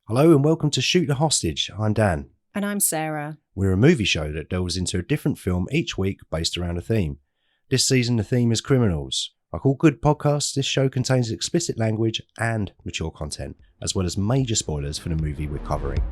Hello and welcome to Shoot the Hostage. I'm Dan. And I'm Sarah. We're a movie show that delves into a different film each week based around a theme. This season the theme is criminals. Like all good podcasts, this show contains explicit language and mature content, as well as major spoilers for the movie we're covering.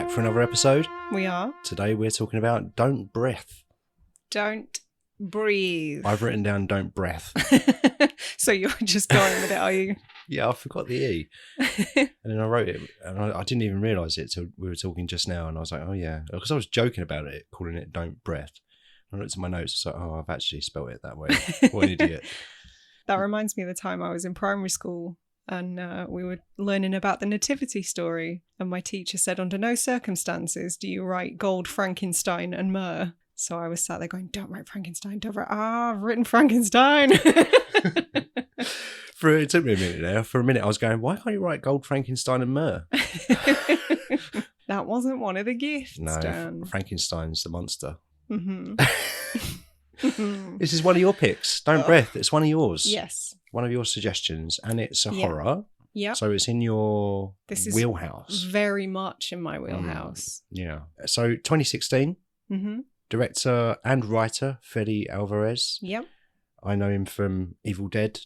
For another episode. We are. Today we're talking about Don't Breath. Don't breathe. I've written down Don't Breath. So you're just going with it, are you? Yeah, I forgot the E. And then I wrote it, and I didn't even realise it till we were talking just now, and I was like, oh yeah. Because I was joking about it, calling it Don't Breath. I looked at my notes, it's like, oh, I've actually spelt it that way. What an idiot. That reminds me of the time I was in primary school. And we were learning about the nativity story. And my teacher said, under no circumstances do you write gold, Frankenstein and myrrh. So I was sat there going, don't write Frankenstein, don't write, I've written Frankenstein. It took me a minute there. For a minute I was going, why can't you write gold, Frankenstein and myrrh? That wasn't one of the gifts, No, Dan. Frankenstein's the monster. Mm-hmm. This is one of your picks. Don't Breath. It's one of yours. Yes. One of your suggestions. And it's a horror. Yeah. So it's in your wheelhouse. Very much in my wheelhouse. Yeah. So 2016. Mm-hmm. Director and writer Fede Álvarez. Yep. I know him from Evil Dead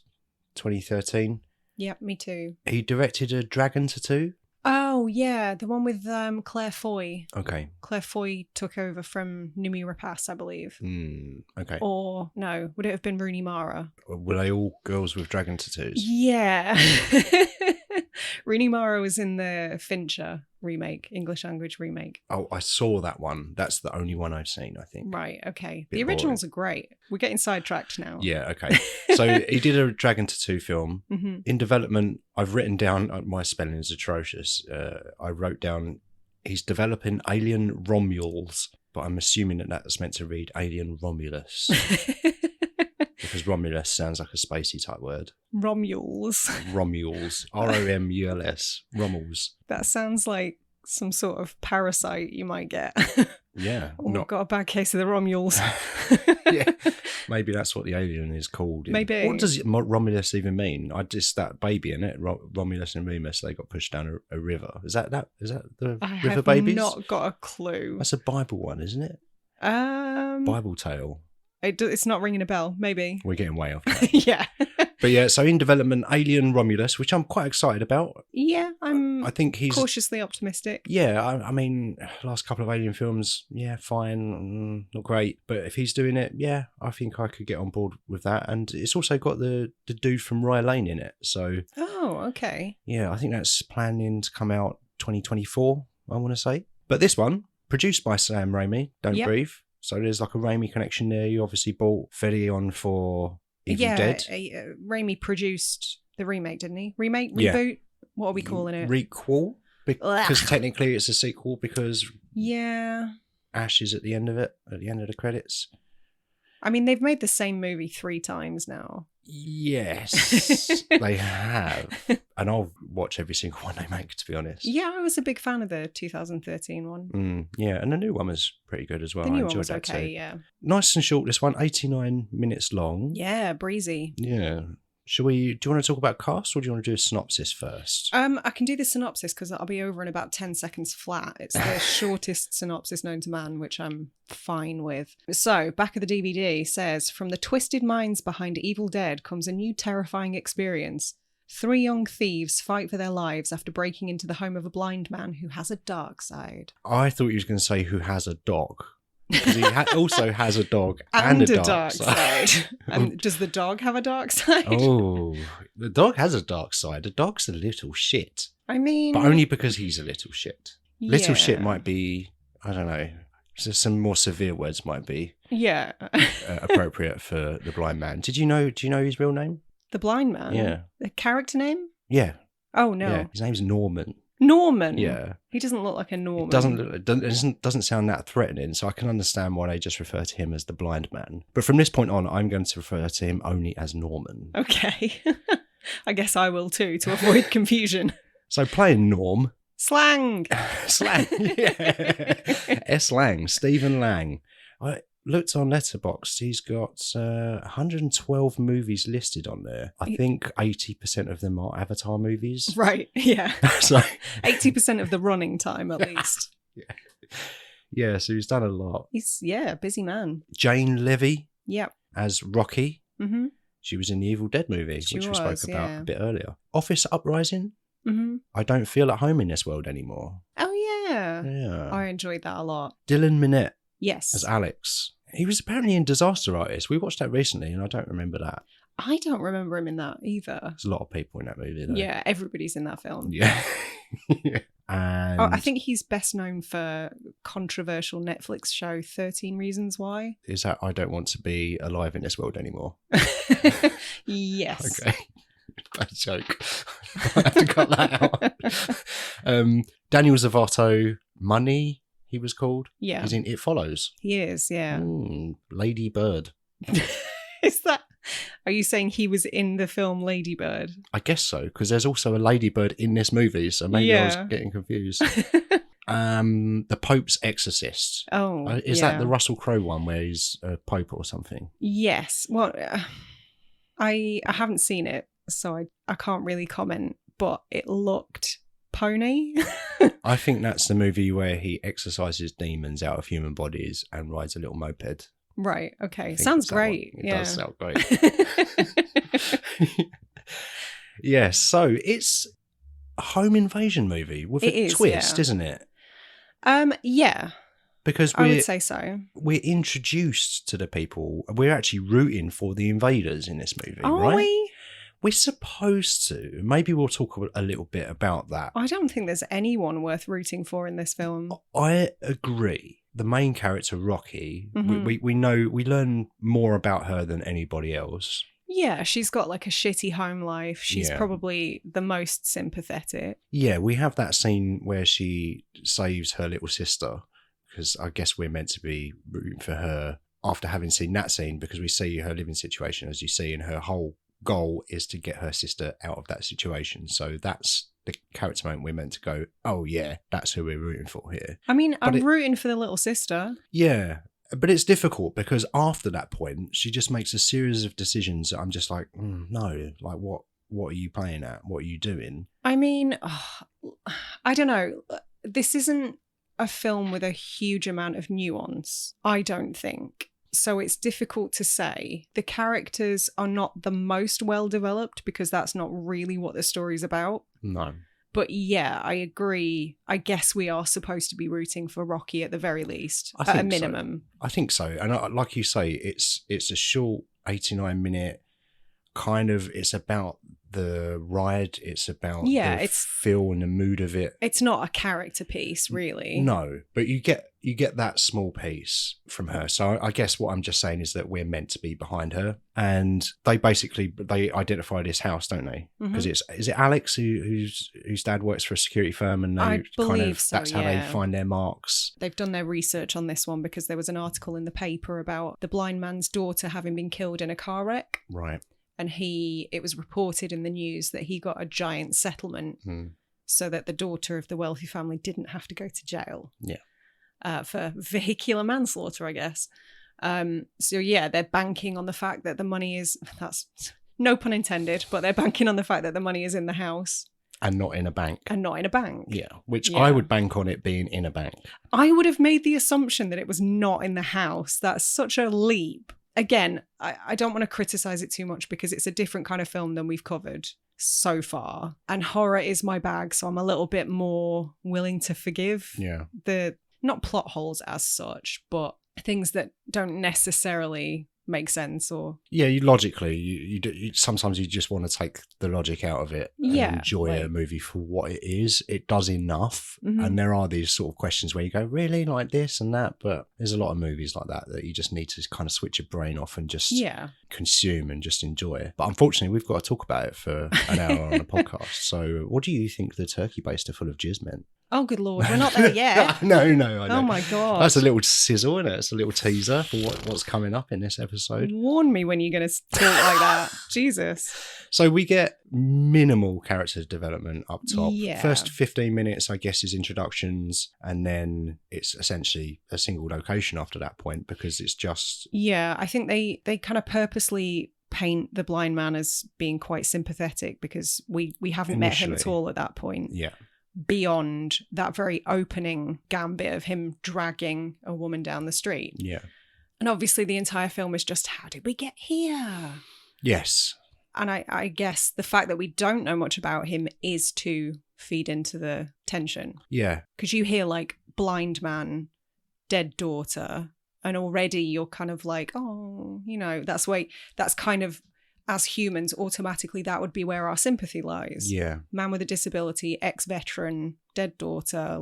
2013. Yep, me too. He directed A Dragon Tattoo. Oh, yeah. The one with Claire Foy. Okay. Claire Foy took over from Noomi Rapace, I believe. Okay. Or, no, would it have been Rooney Mara? Were they all girls with dragon tattoos? Yeah. Rooney Mara was in the Fincher remake, English language remake. Oh, I saw that one. That's the only one I've seen, I think. Right, okay. Bit The originals boring. are great. We're getting sidetracked now. Yeah, okay. So he did a Dragon Tattoo film. Mm-hmm. In development, I've written down, my spelling is atrocious. I wrote down, he's developing alien Romules, but I'm assuming that that's meant to read alien Romulus. Because Romulus sounds like a spacey type word. Romules. Romules. R-O-M-U-L-S. Romules. That sounds like some sort of parasite you might get. Yeah. Oh, I've got a bad case of the Romules. Yeah. Maybe that's what the alien is called. Maybe. What does Romulus even mean? Just that baby in it, Romulus and Remus, they got pushed down a river. Is that the river babies? I have not got a clue. That's a Bible one, isn't it? Bible tale. It's not ringing a bell. Maybe. We're getting way off track. Yeah. But yeah, so in development, Alien Romulus, which I'm quite excited about. Yeah, I think he's cautiously optimistic. Yeah, I mean, last couple of Alien films, yeah, fine, not great. But if he's doing it, yeah, I think I could get on board with that. And it's also got the dude from Rye Lane in it. So, oh, okay. Yeah, I think that's planning to come out 2024, I want to say. But this one, produced by Sam Raimi, Don't Breathe. So there's like a Raimi connection there. You obviously bought Fede on for Evil Dead. Raimi produced the remake, didn't he? Remake? Reboot? Yeah. What are we calling it? Requel? Because technically it's a sequel because Ash is at the end of it, at the end of the credits. I mean, they've made the same movie 3 times now. Yes, they have. And I'll watch every single one they make, to be honest. Yeah, I was a big fan of the 2013 one. Yeah, and the new one was pretty good as well. The new I enjoyed one was that okay, too. yeah. Nice and short, this one, 89 minutes long. Yeah, breezy. Yeah. Do you want to talk about cast or do you want to do a synopsis first? I can do the synopsis because I'll be over in about 10 seconds flat. It's the shortest synopsis known to man, which I'm fine with. So, back of the DVD says, from the twisted minds behind Evil Dead comes a new terrifying experience. 3 young thieves fight for their lives after breaking into the home of a blind man who has a dark side. I thought you was going to say who has a dog. Because he also has a dog and a dark side. And does the dog have a dark side? Oh, the dog has a dark side. The dog's a little shit. I mean... But only because he's a little shit. Yeah. Little shit might be, I don't know, some more severe words might be appropriate for the blind man. Do you know his real name? The blind man? Yeah. The character name? Yeah. Oh, no. Yeah. His name's Norman. Norman. Yeah. He doesn't look like a Norman. It doesn't sound that threatening, so I can understand why they just refer to him as the blind man. But from this point on, I'm going to refer to him only as Norman. Okay. I guess I will too, to avoid confusion. So playing Norm. Slang. Slang, yeah. S. Lang, Stephen Lang. I looked on Letterboxd. He's got 112 movies listed on there. I think 80% of them are Avatar movies. Right, yeah. So 80% of the running time, at least. Yeah, so he's done a lot. He's, a busy man. Jane Levy Yep. as Rocky. Mm-hmm. She was in the Evil Dead movie, which we spoke about a bit earlier. Office Uprising. Mm-hmm. I don't feel at home in this world anymore. Oh, yeah. Yeah. I enjoyed that a lot. Dylan Minnette Yes. as Alex. He was apparently in Disaster Artist. We watched that recently, and I don't remember that. I don't remember him in that either. There's a lot of people in that movie, though. Yeah, everybody's in that film. Yeah. And I think he's best known for controversial Netflix show 13 Reasons Why. Is that I don't want to be alive in this world anymore? Yes. Okay. Bad joke. I have to cut that out. Daniel Zavato, Money, he was called. Yeah. He's in It Follows. He is, yeah. Lady Bird. Is that... Are you saying he was in the film Lady Bird? I guess so, because there's also a ladybird in this movie, so maybe I was getting confused. The Pope's Exorcist. Oh, is that the Russell Crowe one where he's a pope or something? Yes. Well, I haven't seen it, so I can't really comment, but it looked pony. I think that's the movie where he exorcises demons out of human bodies and rides a little moped. Right, okay. Sounds great. It does sound great. Yeah, so it's a home invasion movie with a twist, isn't it? Yeah. Because I would say so. We're introduced to the people. We're actually rooting for the invaders in this movie, right? Are we? We're supposed to. Maybe we'll talk a little bit about that. I don't think there's anyone worth rooting for in this film. I agree. The main character, Rocky, we know, we learn more about her than anybody else. Yeah, she's got like a shitty home life. She's probably the most sympathetic. Yeah, we have that scene where she saves her little sister, because I guess we're meant to be rooting for her after having seen that scene, because we see her living situation, as you see, and her whole goal is to get her sister out of that situation. So that's the character moment we're meant to go, oh yeah, that's who we're rooting for here. I mean, I'm rooting for the little sister. Yeah, but it's difficult because after that point, she just makes a series of decisions that I'm just like, no, like what are you playing at? What are you doing? I mean, I don't know. This isn't a film with a huge amount of nuance, I don't think. So it's difficult to say. The characters are not the most well developed because that's not really what the story's about. No. But yeah, I agree. I guess we are supposed to be rooting for Rocky at the very least, at a minimum. So. I think so. And like you say, it's a short 89-minute kind of, it's about the ride, it's about the feel and the mood of it. It's not a character piece, really. No, but you get that small piece from her. So I guess what I'm just saying is that we're meant to be behind her, and they identify this house, don't they? Because is it Alex whose dad works for a security firm, and they that's how they find their marks. They've done their research on this one because there was an article in the paper about the blind man's daughter having been killed in a car wreck. Right. And it was reported in the news that he got a giant settlement so that the daughter of the wealthy family didn't have to go to jail. Yeah. For vehicular manslaughter, I guess. So yeah, they're banking on the fact that the money that's no pun intended, but they're banking on the fact that the money is in the house. And not in a bank. Yeah, which I would bank on it being in a bank. I would have made the assumption that it was not in the house. That's such a leap. Again, I don't want to criticize it too much because it's a different kind of film than we've covered so far. And horror is my bag, so I'm a little bit more willing to forgive the, not plot holes as such, but things that don't necessarily make sense. Or sometimes you just want to take the logic out of it Yeah, and enjoy like- a movie for what it is. It does enough. Mhm. And there are these sort of questions where you go, really, like this and that? But there's a lot of movies like that you just need to kind of switch your brain off and just consume and just enjoy. But unfortunately, we've got to talk about it for an hour on the podcast. So what do you think the turkey baster full of jizz meant? Oh, good Lord. We're not there yet. No, I know. Oh, my God. That's a little sizzle, isn't it? It's a little teaser for what's coming up in this episode. Warn me when you're going to talk like that. Jesus. So we get minimal character development up top. Yeah. First 15 minutes, I guess, is introductions, and then it's essentially a single location after that point because it's just... Yeah, I think they kind of purposely paint the blind man as being quite sympathetic because we haven't met him at all at that point. Yeah. Beyond that very opening gambit of him dragging a woman down the street. Yeah. And obviously the entire film is just, how did we get here? Yes. And I guess the fact that we don't know much about him is to feed into the tension. Yeah. Because you hear like blind man, dead daughter, and already you're kind of like, oh, that's kind of, as humans, automatically that would be where our sympathy lies. Yeah. Man with a disability, ex-veteran, dead daughter,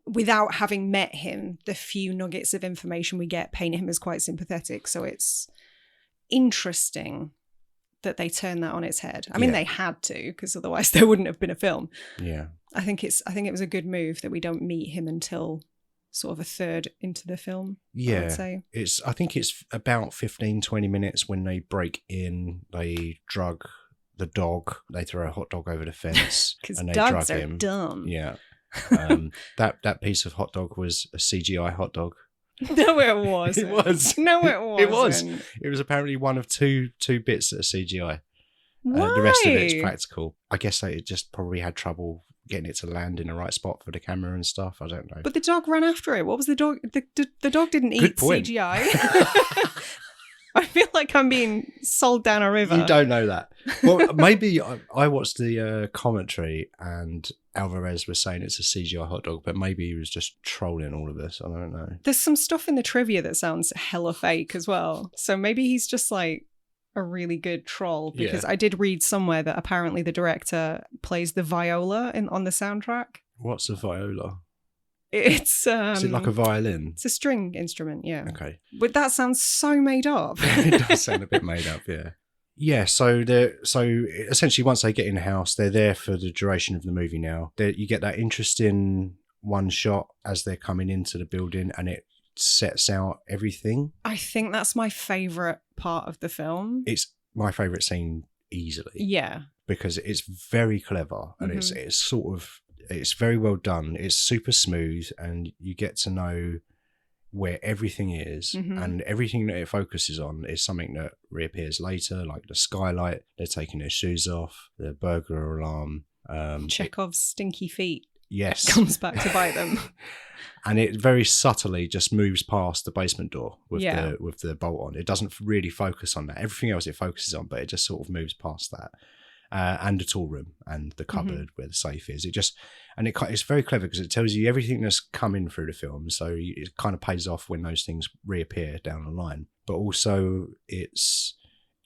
without having met him, the few nuggets of information we get paint him as quite sympathetic. So it's interesting that they turn that on its head. I mean, they had to, because otherwise there wouldn't have been a film. Yeah. I think it was a good move that we don't meet him until sort of a third into the film. Yeah. I would say. I think it's about 15, 20 minutes when they break in, they drug the dog, they throw a hot dog over the fence Because and they dogs drug are him. dumb. Yeah. That piece of hot dog was a CGI hot dog. No, it wasn't. It was. No, it wasn't. It was. It was apparently one of two bits that are CGI. Why? The rest of it is practical. I guess they just probably had trouble getting it to land in the right spot for the camera and stuff. I don't know. But the dog ran after it. What was the dog? The dog didn't Good eat point. CGI. I feel like I'm being sold down a river. You don't know that. Well, maybe I watched the commentary and Alvarez was saying it's a CGI hot dog, but maybe he was just trolling all of us. I don't know. There's some stuff in the trivia that sounds hella fake as well. So maybe he's just like a really good troll, because I did read somewhere that apparently the director plays the viola on the soundtrack. What's a viola? It's Is it like a violin? It's a string instrument, yeah. Okay. But that sounds so made up. It does sound a bit made up, yeah. Yeah, so essentially once they get in the house, they're there for the duration of the movie now. You get that interesting one shot as they're coming into the building and it sets out everything. I think that's my favourite part of the film. It's my favourite scene easily. Yeah. Because it's very clever and it's very well done. It's super smooth and you get to know where everything is, and everything that it focuses on is something that reappears later, like the skylight, they're taking their shoes off, the burglar alarm. Chekhov's stinky feet. Yes. Comes back to bite them. And it very subtly just moves past the basement door with the bolt on. It doesn't really focus on that. Everything else it focuses on, but it just sort of moves past that. And the tool room and the cupboard where the safe is. It's very clever because it tells you everything that's coming through the film. So it kind of pays off when those things reappear down the line. But also it's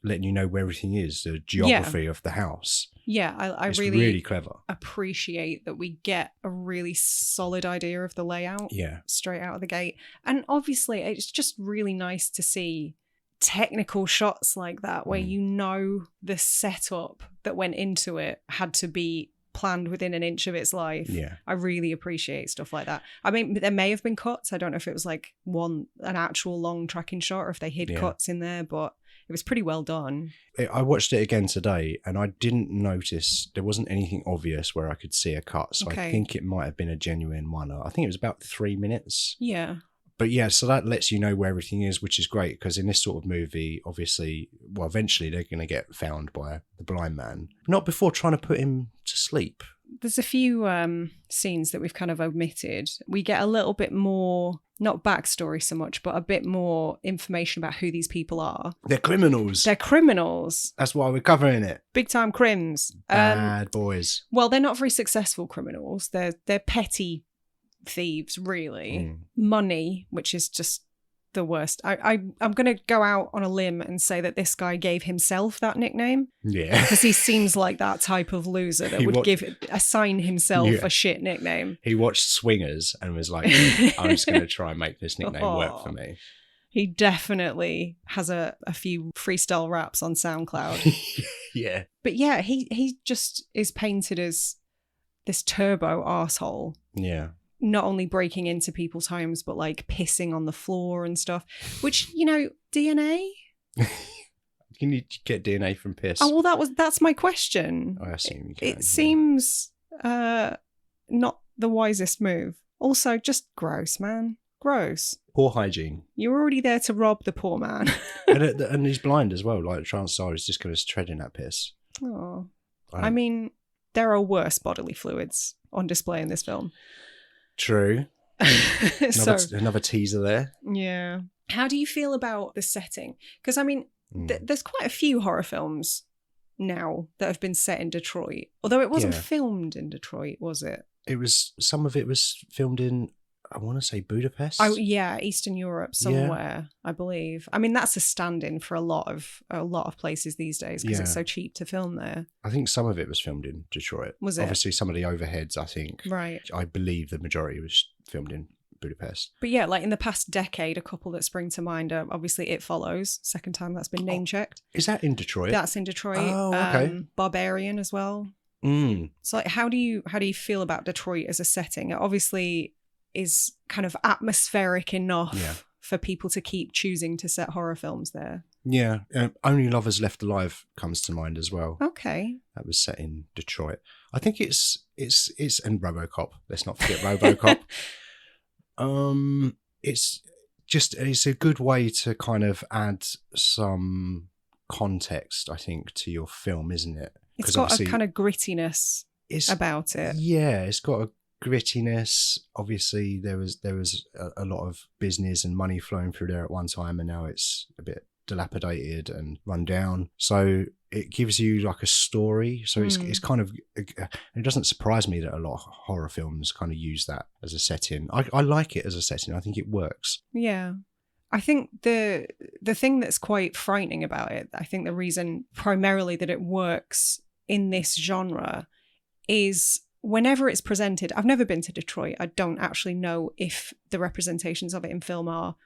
letting you know where everything is, the geography of the house. Yeah, I it's really, really clever. Appreciate that we get a really solid idea of the layout straight out of the gate. And obviously it's just really nice to see technical shots like that where you know the setup that went into it had to be planned within an inch of its life. Yeah. I really appreciate stuff like that. I mean, there may have been cuts. I don't know if it was like an actual long tracking shot or if they hid cuts in there, but it was pretty well done. I watched it again today and I didn't notice, there wasn't anything obvious where I could see a cut. So I think it might have been a genuine one. I think it was about 3 minutes. Yeah. But yeah, so that lets you know where everything is, which is great because in this sort of movie, obviously, well, eventually they're going to get found by the blind man. Not before trying to put him to sleep. There's a few scenes that we've kind of omitted. We get a little bit more, not backstory so much, but a bit more information about who these people are. They're criminals. They're criminals. That's why we're covering it. Big time crims. Bad boys. Well, they're not very successful criminals. They're petty thieves, really. Money, which is just the worst. I'm going to go out on a limb and say that this guy gave himself that nickname. Yeah. Because he seems like that type of loser that would assign himself a shit nickname. He watched Swingers and was like, I'm just going to try and make this nickname work for me. He definitely has a few freestyle raps on SoundCloud. Yeah. But yeah, he just is painted as this turbo arsehole. Yeah. Not only breaking into people's homes, but like pissing on the floor and stuff. Which, you know, DNA? Can you get DNA from piss? Oh, well, that's my question. I assume you can. It seems not the wisest move. Also, just gross, man. Gross. Poor hygiene. You're already there to rob the poor man. and he's blind as well. Like, chances are he's just going to tread in that piss. Oh. I mean, there are worse bodily fluids on display in this film. True. Another teaser there. Yeah. How do you feel about the setting? Because, I mean, there's quite a few horror films now that have been set in Detroit. Although it wasn't filmed in Detroit, was it? Some of it was filmed in, I want to say Budapest. Oh yeah, Eastern Europe somewhere, I believe. I mean, that's a stand-in for a lot of places these days because it's so cheap to film there. I think some of it was filmed in Detroit. Was it? Obviously, some of the overheads, I think. Right. I believe the majority was filmed in Budapest. But yeah, like in the past decade, a couple that spring to mind are obviously It Follows, second time that's been name-checked. Is that in Detroit? That's in Detroit. Oh, okay. Barbarian as well. So like, how do you feel about Detroit as a setting? It obviously is kind of atmospheric enough for people to keep choosing to set horror films there. Yeah. Only Lovers Left Alive comes to mind as well. Okay. That was set in Detroit. I think it's and RoboCop. Let's not forget RoboCop. It's a good way to kind of add some context, I think, to your film, isn't it? It's got a kind of grittiness about it. Yeah, it's got a grittiness. Obviously, there was a lot of business and money flowing through there at one time, and now it's a bit dilapidated and run down. So it gives you like a story. So it's kind of, it doesn't surprise me that a lot of horror films kind of use that as a setting. I like it as a setting. I think it works. Yeah. I think the thing that's quite frightening about it, I think the reason primarily that it works in this genre is whenever it's presented, I've never been to Detroit. I don't actually know if the representations of it in film are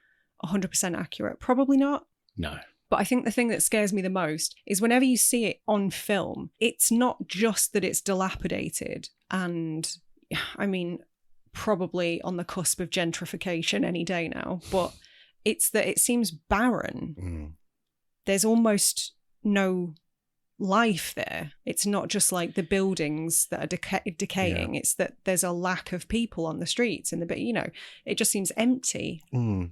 100% accurate. Probably not. No. But I think the thing that scares me the most is whenever you see it on film, it's not just that it's dilapidated and, I mean, probably on the cusp of gentrification any day now, but it's that it seems barren. There's almost no life there. It's not just like the buildings that are decaying. It's that there's a lack of people on the streets and it just seems empty.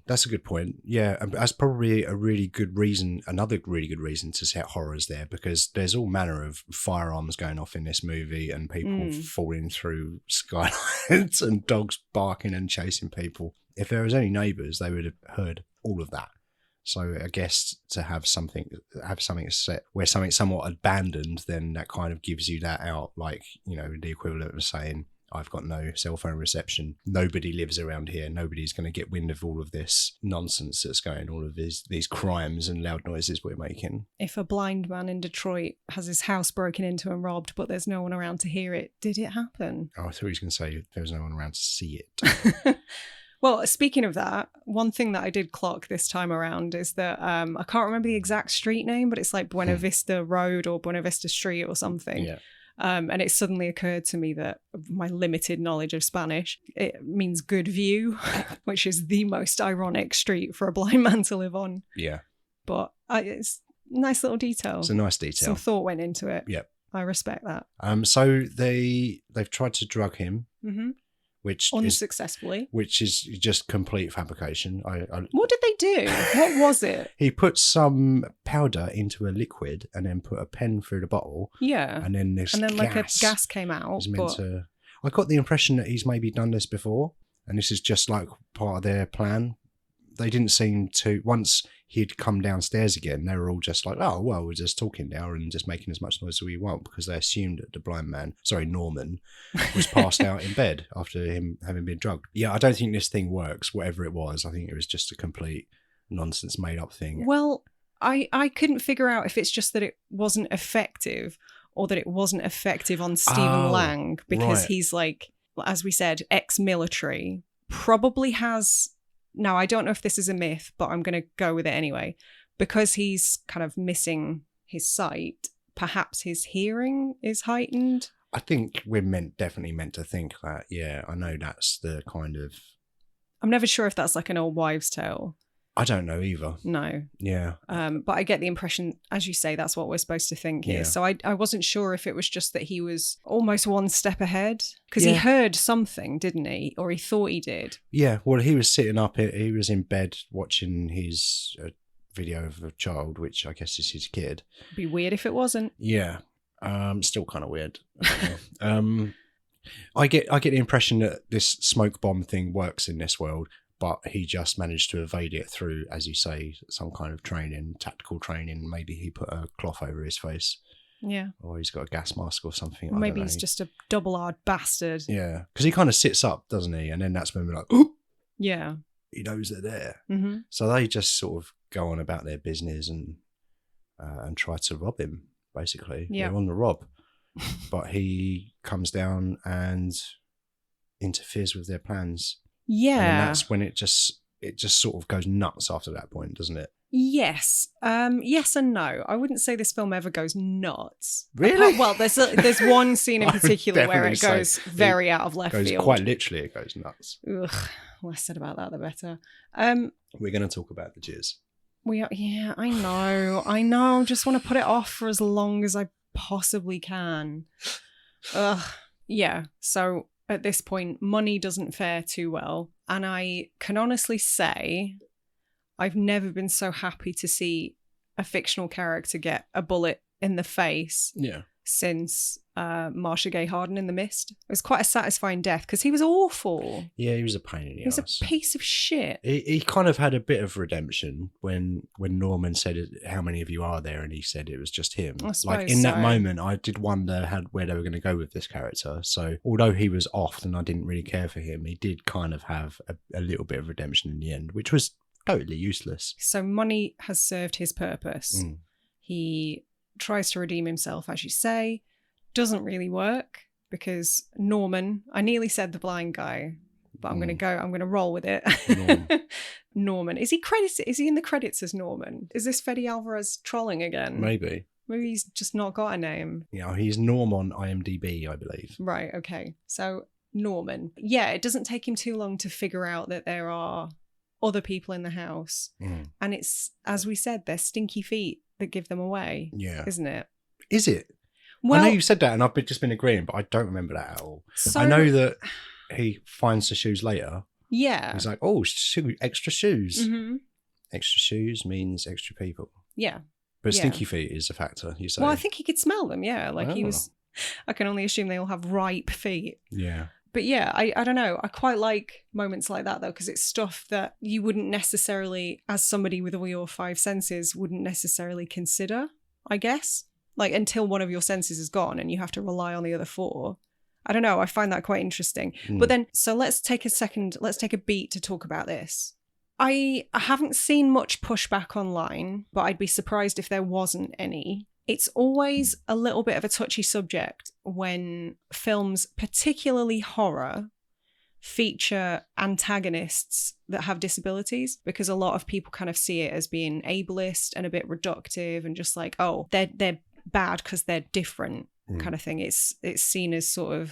That's a good point. Yeah, that's probably another really good reason to set horrors there, because there's all manner of firearms going off in this movie and people falling through skylights and dogs barking and chasing people. If there was any neighbours, they would have heard all of that. So I guess to have something set where something's somewhat abandoned, then that kind of gives you that out, like, the equivalent of saying, I've got no cell phone reception. Nobody lives around here. Nobody's going to get wind of all of this nonsense that's going, all of these crimes and loud noises we're making. If a blind man in Detroit has his house broken into and robbed, but there's no one around to hear it, did it happen? Oh, I thought he was going to say there was no one around to see it. Well, speaking of that, one thing that I did clock this time around is that I can't remember the exact street name, but it's like Buena Vista Road or Buena Vista Street or something. Yeah. And it suddenly occurred to me that my limited knowledge of Spanish, it means good view, which is the most ironic street for a blind man to live on. Yeah. But it's a nice little detail. It's a nice detail. Some thought went into it. Yep. I respect that. So they've tried to drug him. Which unsuccessfully, which is just complete fabrication. What did they do? What was it? He put some powder into a liquid and then put a pen through the bottle. Yeah, and then like a gas came out. I got the impression that he's maybe done this before, and this is just like part of their plan. They didn't seem to. Once he'd come downstairs again, they were all just like, oh, well, we're just talking now and just making as much noise as we want, because they assumed that the blind man, Norman, was passed out in bed after him having been drugged. Yeah, I don't think this thing works, whatever it was. I think it was just a complete nonsense made up thing. Well, I couldn't figure out if it's just that it wasn't effective or that it wasn't effective on Stephen Lang, because he's like, as we said, ex-military, probably has... Now, I don't know if this is a myth, but I'm going to go with it anyway. Because he's kind of missing his sight, perhaps his hearing is heightened. I think we're definitely meant to think that. Yeah, I know that's the kind of... I'm never sure if that's like an old wives' tale. I don't know either. No. Yeah. But I get the impression, as you say, that's what we're supposed to think here. So I wasn't sure if it was just that he was almost one step ahead. Because he heard something, didn't he? Or he thought he did. Yeah, well, he was sitting up, he was in bed watching his video of a child, which I guess is his kid. It'd be weird if it wasn't. Yeah. Still kind of weird. I get the impression that this smoke bomb thing works in this world, but he just managed to evade it through, as you say, some kind of training, tactical training. Maybe he put a cloth over his face. Yeah. Or he's got a gas mask or something. Or maybe he's just a double-R bastard. Yeah. Because he kind of sits up, doesn't he? And then that's when we're like, oh! Yeah. He knows they're there. Mm-hmm. So they just sort of go on about their business and try to rob him, basically. Yeah. They're on the rob. But he comes down and interferes with their plans. Yeah. And that's when it just sort of goes nuts after that point, doesn't it? Yes. Yes and no. I wouldn't say this film ever goes nuts. Really? Well, there's one scene in particular where it goes very out of left field. Quite literally, it goes nuts. Ugh. Less said about that, the better. We're going to talk about the jizz. We are, yeah, I know. Just want to put it off for as long as I possibly can. Ugh. Yeah. So at this point, money doesn't fare too well. And I can honestly say I've never been so happy to see a fictional character get a bullet in the face since Marcia Gay Harden in The Mist. It was quite a satisfying death because he was awful. Yeah, he was a pain in the ass. He was a piece of shit. He kind of had a bit of redemption when Norman said, "How many of you are there?" And he said it was just him. Like in that moment, I did wonder where they were going to go with this character. So although he was off and I didn't really care for him, he did kind of have a little bit of redemption in the end, which was totally useless. So money has served his purpose. Mm. He tries to redeem himself, as you say. Doesn't really work because Norman, I nearly said the blind guy, but I'm going to roll with it. Norman. Is he credited? Is he in the credits as Norman? Is this Fede Álvarez trolling again? Maybe he's just not got a name. Yeah, he's Norm on IMDb, I believe. Right, okay. So Norman. Yeah, it doesn't take him too long to figure out that there are other people in the house. Mm. And it's, as we said, their stinky feet that give them away. Yeah. Isn't it? Is it? Well, I know you said that and I've just been agreeing, but I don't remember that at all. So, I know that he finds the shoes later. Yeah. He's like, oh, extra shoes. Mm-hmm. Extra shoes means extra people. Yeah. But stinky feet is a factor, you say? Well, I think he could smell them, yeah. Like he was... I can only assume they all have ripe feet. Yeah. But yeah, I don't know. I quite like moments like that, though, because it's stuff that you wouldn't necessarily, as somebody with all your five senses, wouldn't necessarily consider, I guess. Like, until one of your senses is gone and you have to rely on the other four. I don't know. I find that quite interesting. Mm. But then, so let's take a beat to talk about this. I haven't seen much pushback online, but I'd be surprised if there wasn't any. It's always a little bit of a touchy subject when films, particularly horror, feature antagonists that have disabilities, because a lot of people kind of see it as being ableist and a bit reductive and just like, oh, they're bad because they're different kind of thing. It's seen as sort of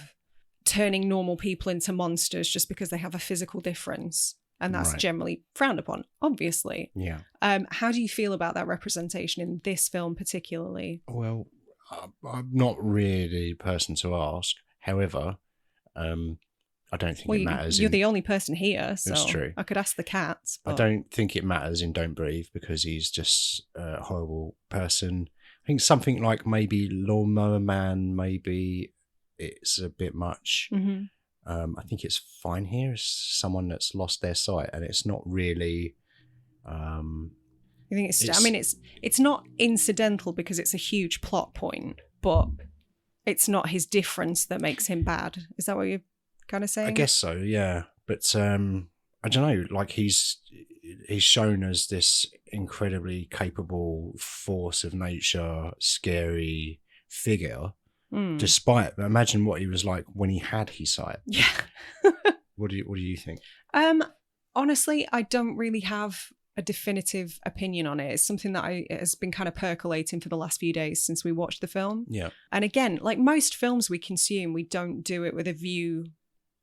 turning normal people into monsters just because they have a physical difference. And that's generally frowned upon, obviously. Yeah. How do you feel about that representation in this film particularly? Well, I'm not really the person to ask. However, I don't think it matters. You're the only person here, so it's true. I could ask the cats. But... I don't think it matters in Don't Breathe because he's just a horrible person. I think something like maybe Lawnmower Man, maybe it's a bit much. Mm-hmm. I think it's fine here. It's someone that's lost their sight, and it's not really. I think it's not incidental because it's a huge plot point, but it's not his difference that makes him bad. Is that what you're kind of saying? I guess so, yeah. But I don't know. Like he's he's shown as this incredibly capable force of nature, scary figure. Despite, imagine what he was like when he had his sight. Yeah. What do you think? Honestly, I don't really have a definitive opinion on it. It's something that has been kind of percolating for the last few days since we watched the film. Yeah. And again, like most films we consume, we don't do it with a view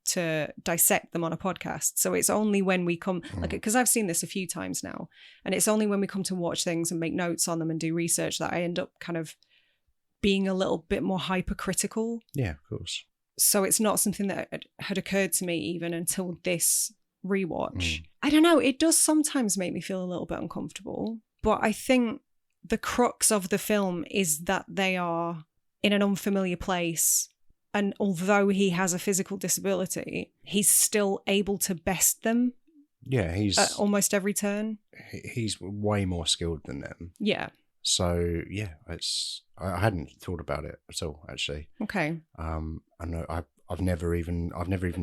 to dissect them on a podcast. So it's only when we come, like, because I've seen this a few times now, and it's only when we come to watch things and make notes on them and do research that I end up kind of being a little bit more hypercritical. Yeah, of course. So it's not something that had occurred to me even until this rewatch. I don't know, it does sometimes make me feel a little bit uncomfortable, but I think the crux of the film is that they are in an unfamiliar place, and although he has a physical disability, he's still able to best them. Yeah, he's at almost every turn. He's way more skilled than them. Yeah. So yeah, I hadn't thought about it at all, actually. Okay. I know I've never even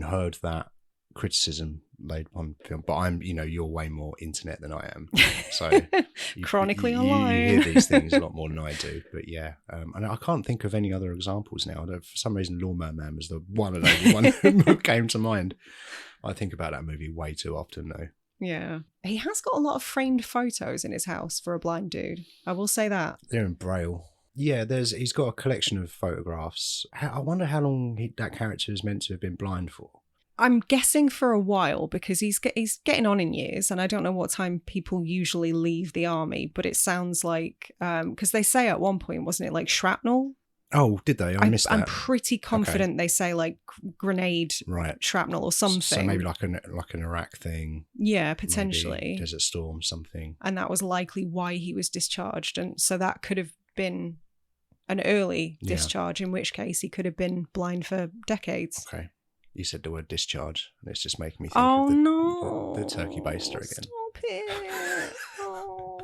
heard that criticism laid on film, but you're way more internet than I am, so chronically online. You hear these things a lot more than I do. But yeah, and I can't think of any other examples now. For some reason, Lawnmower Man was the one and only one that came to mind. I think about that movie way too often, though. Yeah, he has got a lot of framed photos in his house for a blind dude. I will say that. They're in Braille. Yeah, he's got a collection of photographs. I wonder how long that character is meant to have been blind for. I'm guessing for a while, because he's getting on in years, and I don't know what time people usually leave the army, but it sounds like, because they say at one point, wasn't it like shrapnel? Oh, did they? I missed that. I'm pretty confident they say like grenade shrapnel or something. So maybe like an Iraq thing. Yeah, potentially. Maybe Desert Storm, something. And that was likely why he was discharged. And so that could have been an early discharge, in which case he could have been blind for decades. Okay. You said the word discharge, and it's just making me think of the turkey baster again. Stop it.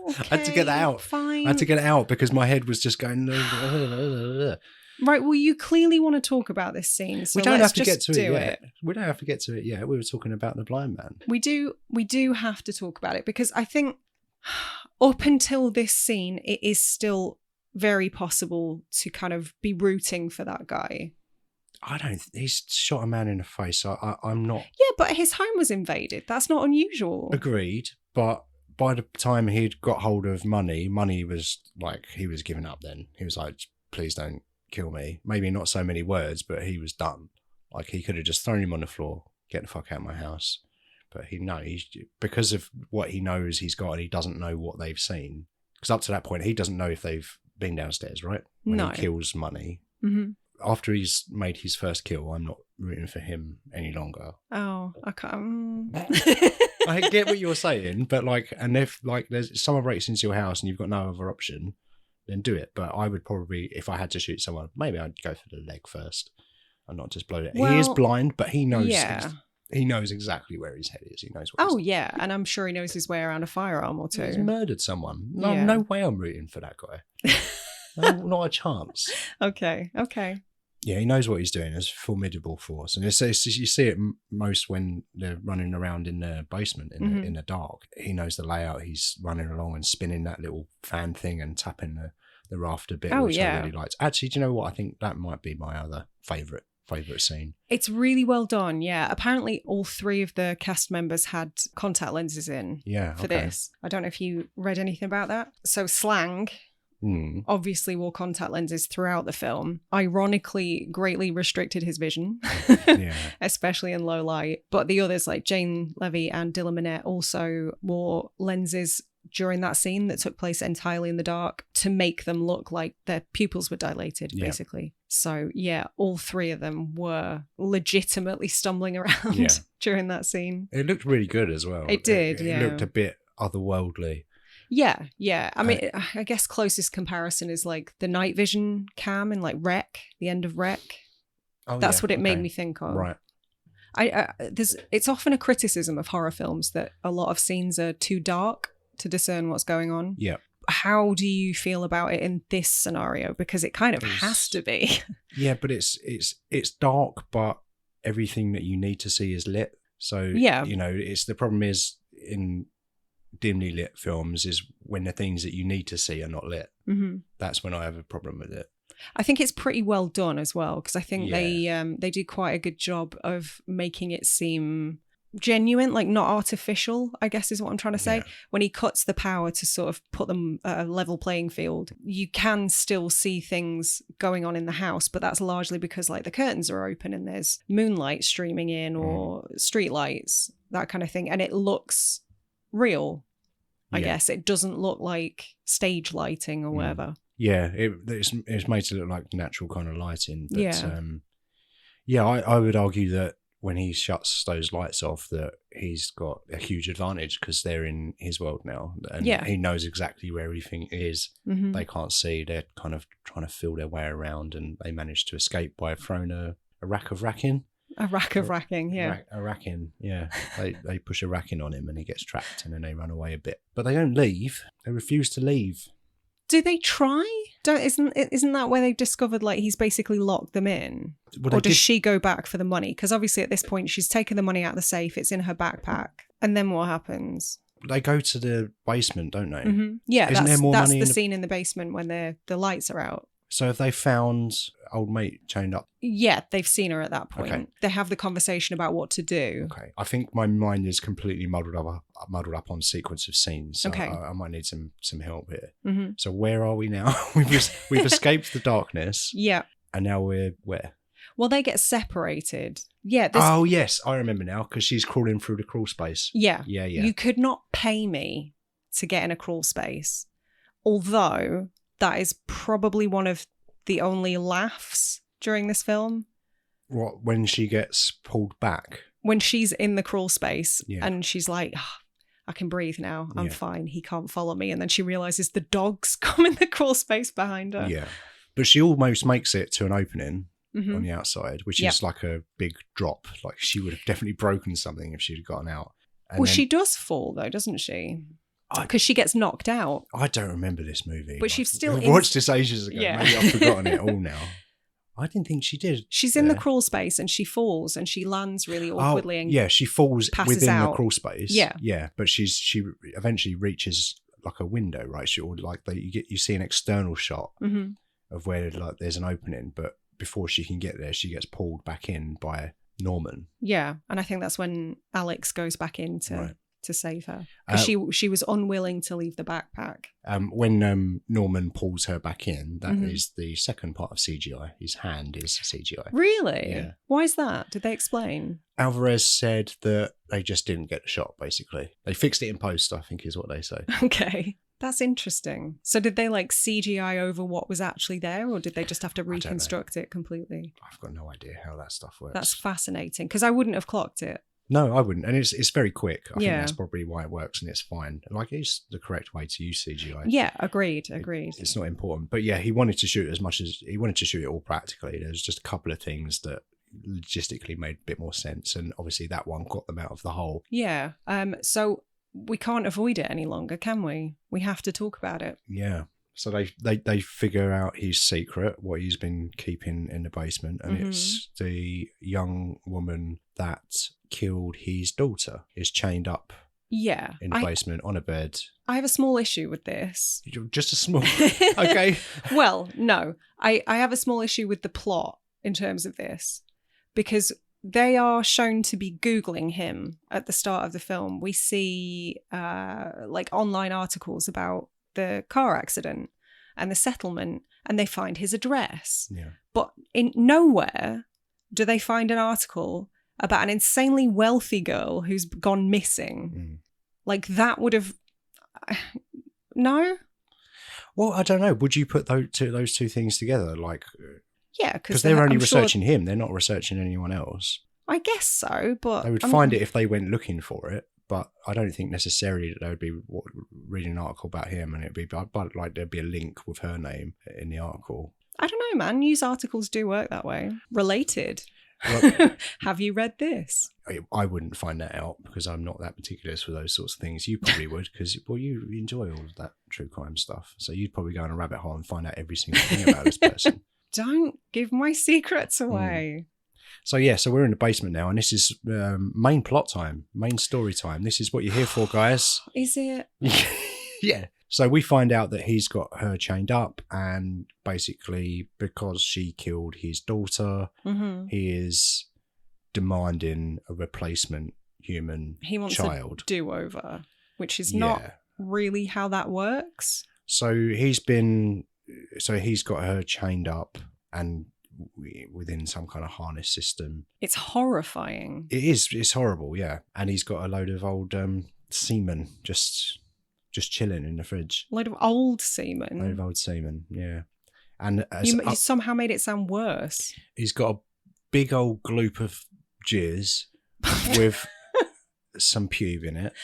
Okay, I had to get that out. Fine. I had to get it out because my head was just going. Right, well, you clearly want to talk about this scene, so we don't let's have to get just to it do yet. We don't have to get to it yet. We were talking about the blind man. We do have to talk about it, because I think up until this scene, it is still very possible to kind of be rooting for that guy. He's shot a man in the face. I'm not. Yeah, but his home was invaded. That's not unusual. Agreed. But by the time he'd got hold of money was like, he was giving up then. He was like, please don't kill me. Maybe not so many words, but he was done. Like, he could have just thrown him on the floor, get the fuck out of my house. But he's because of what he knows he's got, and he doesn't know what they've seen. Because up to that point, he doesn't know if they've been downstairs, right? When he kills money. Mm-hmm. After he's made his first kill, I'm not rooting for him any longer. Oh, I can't. I get what you're saying, but and if there's someone breaks into your house and you've got no other option, then do it. But I would probably, if I had to shoot someone, maybe I'd go for the leg first and not just blow it. Well, he is blind, but he knows. Yeah. He knows exactly where his head is. He knows what. Oh yeah, and I'm sure he knows his way around a firearm or two. He's murdered someone. No way I'm rooting for that guy. No, not a chance. Okay. Yeah, he knows what he's doing. It's a formidable force. And you see it most when they're running around in the basement in the dark. He knows the layout. He's running along and spinning that little fan thing and tapping the rafter bit, which I really liked. Actually, do you know what? I think that might be my other favourite scene. It's really well done, yeah. Apparently all three of the cast members had contact lenses in for this. I don't know if you read anything about that. So Slang obviously wore contact lenses throughout the film. Ironically, greatly restricted his vision, especially in low light. But the others, like Jane Levy and Dylan Minnette, also wore lenses during that scene that took place entirely in the dark to make them look like their pupils were dilated, basically. So, all three of them were legitimately stumbling around during that scene. It looked really good as well. It did, It looked a bit otherworldly. Yeah. I mean, I guess closest comparison is like the night vision cam in like Wreck, the end of Wreck. That's what it made me think of. Right. It's often a criticism of horror films that a lot of scenes are too dark to discern what's going on. Yeah. How do you feel about it in this scenario? Because it kind of has to be. Yeah, but it's dark, but everything that you need to see is lit. So it's the problem is in dimly lit films is when the things that you need to see are not lit. Mm-hmm. That's when I have a problem with it. I think it's pretty well done as well, because I think Yeah. they do quite a good job of making it seem genuine, like not artificial, I guess is what I'm trying to say. Yeah. When he cuts the power to sort of put them at a level playing field, you can still see things going on in the house, but that's largely because like the curtains are open and there's moonlight streaming in or street lights, that kind of thing. And it looks real, I guess. It doesn't look like stage lighting or whatever. Yeah, it's made to look like natural kind of lighting. But Yeah. I would argue that when he shuts those lights off, that he's got a huge advantage because they're in his world now, and he knows exactly where everything is. Mm-hmm. They can't see; they're kind of trying to feel their way around, and they manage to escape by throwing a rack of racking. A rack of racking, yeah. A racking, yeah. They push a racking on him, and he gets trapped, and then they run away a bit. But they don't leave. They refuse to leave. Do they try? Isn't that where they discovered like he's basically locked them in? Or does she go back for the money? Because obviously at this point she's taken the money out of the safe. It's in her backpack. And then what happens? They go to the basement, don't they? Mm-hmm. Yeah, Isn't there more that's money the scene in the basement when the lights are out. So have they found old mate chained up? Yeah, they've seen her at that point. Okay. They have the conversation about what to do. Okay. I think my mind is completely muddled up on sequence of scenes. So Okay. I might need some help here. Mm-hmm. So where are we now? We've escaped the darkness. Yeah. And now we're where? Well, they get separated. Yeah. Oh, yes. I remember now because she's crawling through the crawl space. Yeah. Yeah. You could not pay me to get in a crawl space. Although that is probably one of the only laughs during this film. What, when she gets pulled back? When she's in the crawl space and she's like, I can breathe now. I'm fine. He can't follow me. And then she realizes the dogs come in the crawl space behind her. Yeah. But she almost makes it to an opening on the outside, which is like a big drop. Like she would have definitely broken something if she'd gotten out. And well, she does fall though, doesn't she? Because she gets knocked out. I don't remember this movie. But she's still I watched this ages ago. Yeah. Maybe I've forgotten it all now. I didn't think she did. She's in the crawl space and she falls and she lands really awkwardly. And she falls within out. the crawl space. Yeah. But she eventually reaches like a window, right? You see an external shot of where like there's an opening, but before she can get there, she gets pulled back in by Norman. Yeah, and I think that's when Alex goes back in to save her because she was unwilling to leave the backpack. When Norman pulls her back in, that is the second part of CGI. His hand is CGI. Really? Yeah. Why is that? Did they explain? Álvarez said that they just didn't get the shot, basically. They fixed it in post, I think is what they say. Okay. That's interesting. So did they like CGI over what was actually there, or did they just have to reconstruct it completely? I've got no idea how that stuff works. That's fascinating because I wouldn't have clocked it. No, I wouldn't. And it's very quick. I think that's probably why it works and it's fine. Like, it's the correct way to use CGI. Yeah, agreed. It's not important. But yeah, he wanted to shoot he wanted to shoot it all practically. There's just a couple of things that logistically made a bit more sense. And obviously that one got them out of the hole. Yeah. So we can't avoid it any longer, can we? We have to talk about it. Yeah. So they figure out his secret, what he's been keeping in the basement, and it's the young woman that killed his daughter is chained up in the basement on a bed. I have a small issue with this. Just a small... Okay. Well, no. I have a small issue with the plot in terms of this because they are shown to be Googling him at the start of the film. We see like online articles about the car accident and the settlement, and they find his address. Yeah. But in nowhere do they find an article about an insanely wealthy girl who's gone missing. Like that would have... No? Well, I don't know. Would you put those two things together? Like, yeah, because they're only researching him. They're not researching anyone else. I guess so, but... They would find it if they went looking for it. But I don't think necessarily that they would be reading an article about him and it'd be like there'd be a link with her name in the article. I don't know, man. News articles do work that way. Related. Well, have you read this? I wouldn't find that out because I'm not that meticulous with those sorts of things. You probably would because, well, you enjoy all of that true crime stuff. So you'd probably go on a rabbit hole and find out every single thing about this person. Don't give my secrets away. So we're in the basement now, and this is main plot time, main story time. This is what you're here for, guys. Is it? Yeah. So we find out that he's got her chained up, and basically because she killed his daughter, he is demanding a replacement human He wants child. a do-over, which is not really how that works. So he's got her chained up and within some kind of harness system. It's horrifying. It is. It's horrible, yeah. And he's got a load of old semen just chilling in the fridge. A load of old semen. A load of old semen, yeah. And you somehow made it sound worse. He's got a big old gloop of jizz with some pube in it.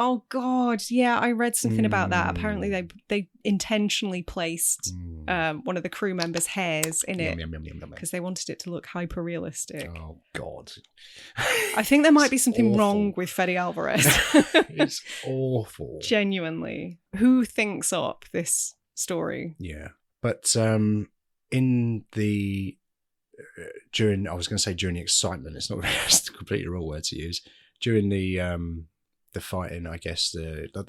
Oh God, yeah, I read something about that. Apparently, they intentionally placed one of the crew members' hairs in it because they wanted it to look hyper realistic. Oh God, I think there might be something wrong with Fede Álvarez. It's awful. Genuinely, who thinks up this story? Yeah, but in the during the excitement, it's not that's completely the wrong word to use. During the fighting, I guess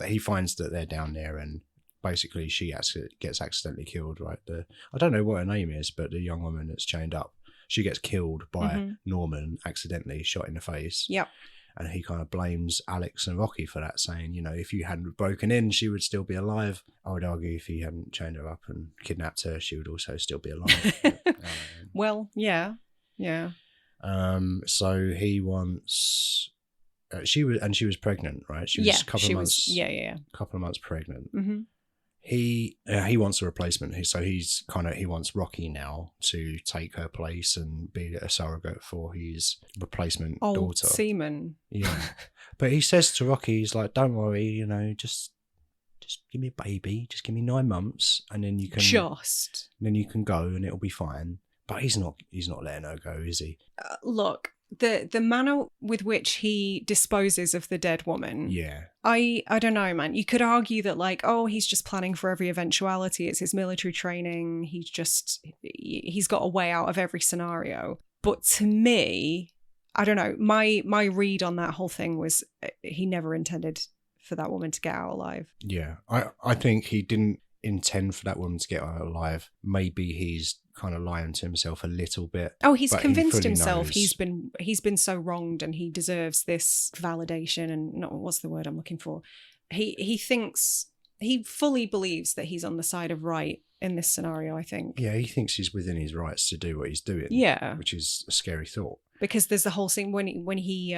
he finds that they're down there, and basically she gets accidentally killed. Right, I don't know what her name is, but the young woman that's chained up, she gets killed by Norman, accidentally shot in the face. Yep. And he kind of blames Alex and Rocky for that, saying, if you hadn't broken in, she would still be alive. I would argue if he hadn't chained her up and kidnapped her, she would also still be alive. Well, yeah. So he wants. She was pregnant, right? She was a couple of months pregnant. Mm-hmm. He wants a replacement. He wants Rocky now to take her place and be a surrogate for his replacement daughter. Old semen. Yeah, but he says to Rocky, he's like, "Don't worry, just give me a baby, just give me 9 months, and then you can go, and it'll be fine." But he's not letting her go, is he? Look. The manner with which he disposes of the dead woman. Yeah. I don't know, man. You could argue that he's just planning for every eventuality. It's his military training. He's got a way out of every scenario. But to me, I don't know. My read on that whole thing was he never intended for that woman to get out alive. Yeah. I think he didn't intend for that woman to get out alive. Maybe he's kind of lying to himself a little bit. Oh, he's convinced himself he's been so wronged and he deserves this validation and not what's the word I'm looking for. He fully believes that he's on the side of right in this scenario, I think. Yeah, he thinks he's within his rights to do what he's doing. Yeah. Which is a scary thought. Because there's the whole scene when he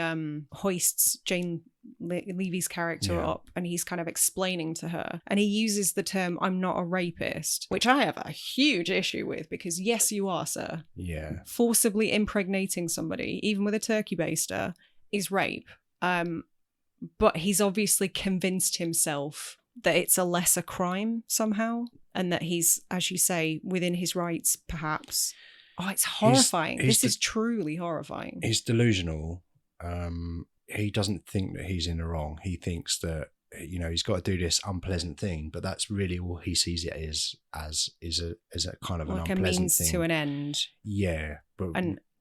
hoists Jane Levy's character up and he's kind of explaining to her, and he uses the term "I'm not a rapist," which I have a huge issue with, because yes, you are, sir. Yeah. Forcibly impregnating somebody, even with a turkey baster, is rape. But he's obviously convinced himself that it's a lesser crime somehow, and that he's, as you say, within his rights, perhaps. Oh, it's horrifying. This is truly horrifying. He's delusional. He doesn't think that he's in the wrong. He thinks that, he's got to do this unpleasant thing, but that's really all he sees it is a kind of an unpleasant a means thing. to an end. Yeah, but